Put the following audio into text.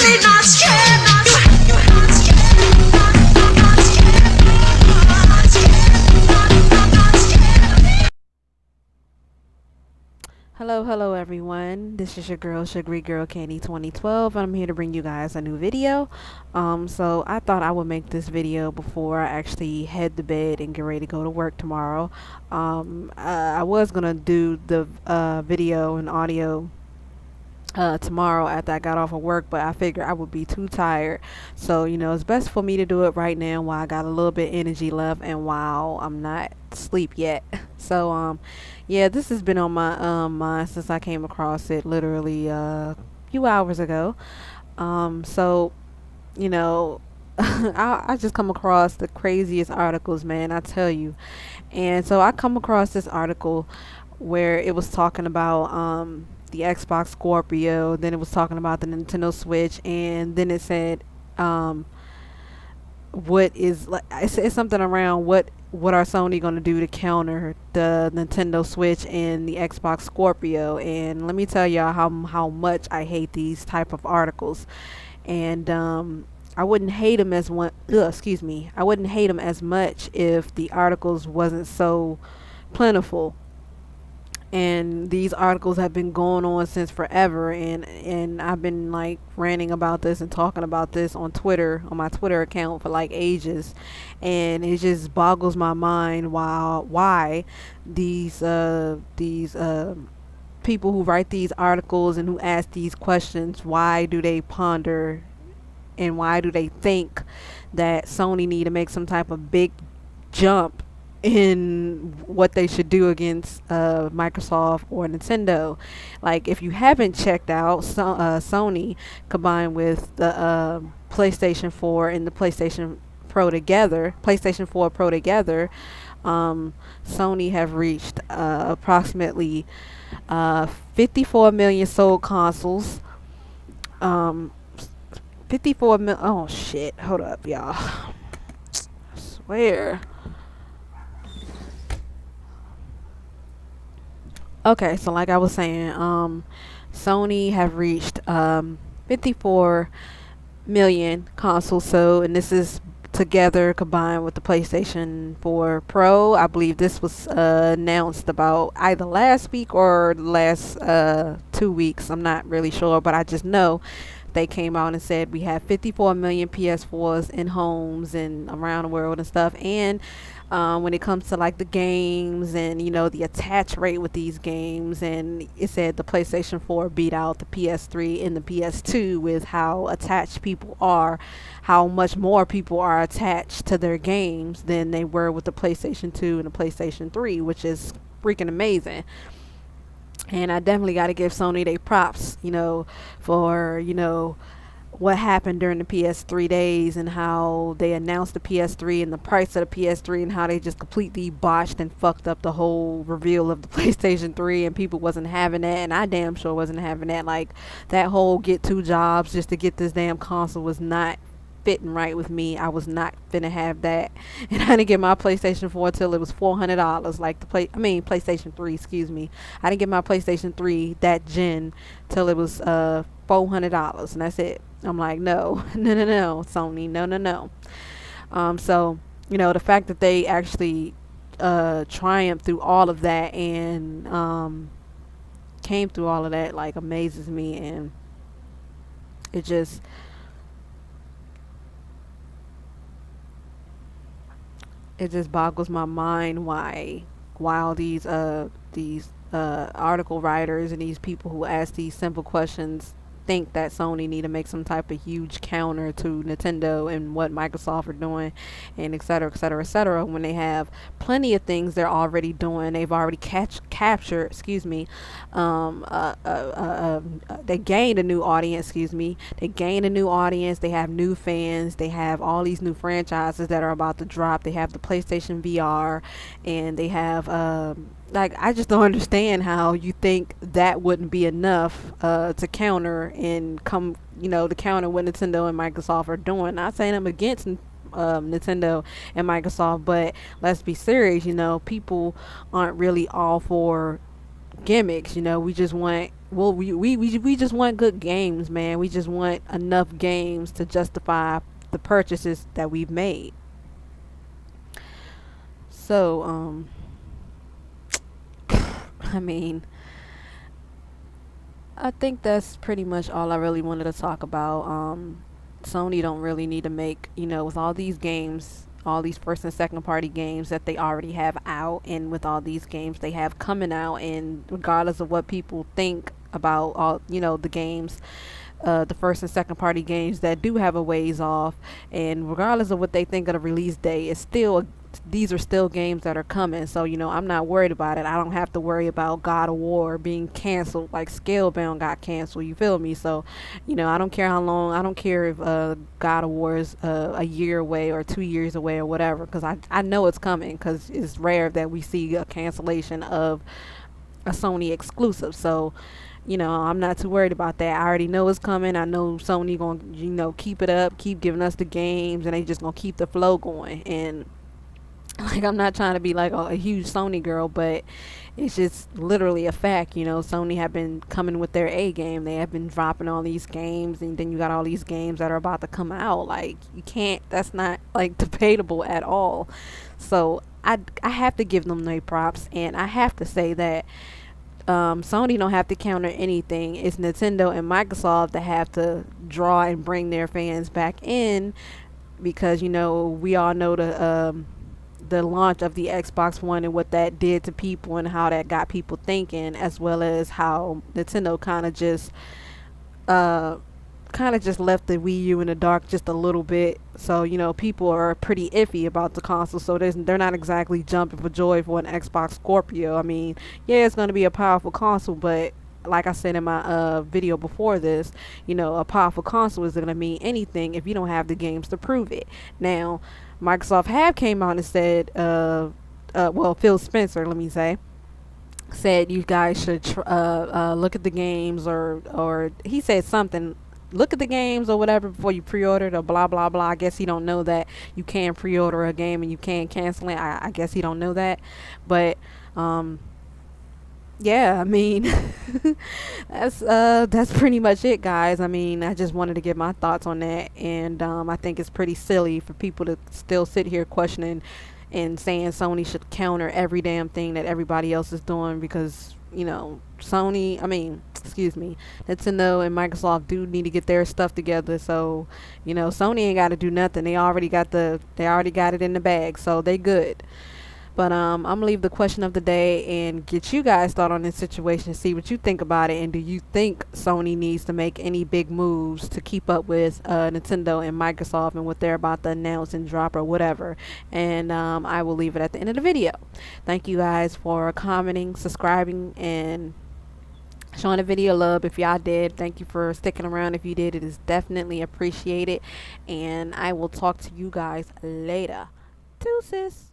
really not scared. You're not scared. Not scared. Not scared. Not scared. Hello everyone. This is your girl, Sugary Girl Candy 2012, and I'm here to bring you guys a new video. So I thought I would make this video before I actually head to bed and get ready to go to work tomorrow. I was gonna do the video and audio tomorrow after I got off of work, but I figured I would be too tired. So, it's best for me to do it right now while I got a little bit energy left and while I'm not asleep yet. So, yeah, this has been on my mind since I came across it literally a few hours ago. So, you know, I just come across the craziest articles, man, I tell you. And so I come across this article where it was talking about the Xbox Scorpio, then it was talking about the Nintendo Switch, and then it said what is like it's something around what are Sony going to do to counter the Nintendo Switch and the Xbox Scorpio. And let me tell y'all how much I hate these type of articles. And I wouldn't hate them as one excuse me, I wouldn't hate them as much if the articles wasn't so plentiful. And these articles have been going on since forever, and I've been like ranting about this and talking about this on Twitter, on my Twitter account, for like ages. And it just boggles my mind why these people who write these articles and who ask these questions, why do they ponder and why do they think that Sony need to make some type of big jump in what they should do against Microsoft or Nintendo. Like, if you haven't checked out Sony combined with the PlayStation 4 and the PlayStation 4 Pro together, Sony have reached approximately 54 million sold consoles. 54 mil. Oh shit! Hold up, y'all. I swear. Okay, so like I was saying, Sony have reached 54 million consoles sold, and this is together combined with the PlayStation 4 Pro. I believe this was announced about either last week or the last 2 weeks. I'm not really sure, but I just know they came out and said we have 54 million PS4s in homes and around the world and stuff. And when it comes to like the games and the attach rate with these games, and it said the PlayStation 4 beat out the PS3 and the PS2 with how attached people are, how much more people are attached to their games than they were with the PlayStation 2 and the PlayStation 3, which is freaking amazing. And I definitely got to give Sony their props, for, what happened during the PS3 days and how they announced the PS3 and the price of the PS3 and how they just completely botched and fucked up the whole reveal of the PlayStation 3, and people wasn't having that, and I damn sure wasn't having that. Like, that whole get two jobs just to get this damn console was not fitting right with me. I was not finna have that. And I didn't get my PlayStation 4 till it was $400, like PlayStation 3, excuse me. I didn't get my PlayStation 3 that gen till it was $400, and that's it. I'm like, no, no, Sony, no. So the fact that they actually triumphed through all of that and came through all of that, like, amazes me. And it just boggles my mind why while these article writers and these people who ask these simple questions think that Sony need to make some type of huge counter to Nintendo and what Microsoft are doing, and et cetera, et cetera, et cetera, when they have plenty of things they're already doing. They've already captured, excuse me, they gained a new audience, excuse me. They gained a new audience. They have new fans. They have all these new franchises that are about to drop. They have the PlayStation VR, and they have like, I just don't understand how you think that wouldn't be enough to counter and come, to counter what Nintendo and Microsoft are doing. Not saying I'm against Nintendo and Microsoft, but let's be serious. People aren't really all for gimmicks. We just want well, we just want good games, man. We just want enough games to justify the purchases that we've made. So, I mean, I think that's pretty much all I really wanted to talk about. Sony don't really need to make, with all these games, all these first and second party games that they already have out, and with all these games they have coming out, and regardless of what people think about all, the games, the first and second party games that do have a ways off, and regardless of what they think of the release date, it's still these are still games that are coming. So I'm not worried about it. I don't have to worry about God of War being canceled like Scalebound got canceled. You feel me? So I don't care how long. I don't care if God of War is a year away or 2 years away or whatever, because I know it's coming, because it's rare that we see a cancellation of a Sony exclusive. So I'm not too worried about that. I already know it's coming. I know Sony gonna, keep it up, keep giving us the games, and they just gonna keep the flow going. And like, I'm not trying to be like a huge Sony girl, but it's just literally a fact. Sony have been coming with their A game. They have been dropping all these games, and then you got all these games that are about to come out. Like, you can't, that's not like debatable at all. So I have to give them their props, and I have to say that Sony don't have to counter anything. It's Nintendo and Microsoft that have to draw and bring their fans back in, because we all know the launch of the Xbox One and what that did to people and how that got people thinking, as well as how Nintendo uh kind of just left the Wii U in the dark just a little bit. So people are pretty iffy about the console, so they're not exactly jumping for joy for an Xbox Scorpio. I mean, yeah, it's going to be a powerful console, but like I said in my video before this, a powerful console isn't going to mean anything if you don't have the games to prove it. Now, Microsoft have came out and said, well, Phil Spencer, let me say, said you guys should look at the games, or he said something, look at the games or whatever before you pre-order it, or blah blah blah. I guess he don't know that you can pre-order a game and you can cancel it. I guess he don't know that, but yeah, I mean, that's pretty much it, guys. I mean, I just wanted to give my thoughts on that, and I think it's pretty silly for people to still sit here questioning and saying Sony should counter every damn thing that everybody else is doing, because Sony, I mean, excuse me, Nintendo and Microsoft do need to get their stuff together. So Sony ain't got to do nothing. They already got it in the bag, so they good. But I'm gonna leave the question of the day and get you guys thought on this situation, see what you think about it, and do you think Sony needs to make any big moves to keep up with Nintendo and Microsoft and what they're about to announce and drop or whatever. And I will leave it at the end of the video. Thank you guys for commenting, subscribing, and showing the video love. If y'all did, thank you for sticking around. If you did, it is definitely appreciated, and I will talk to you guys later. Deuces.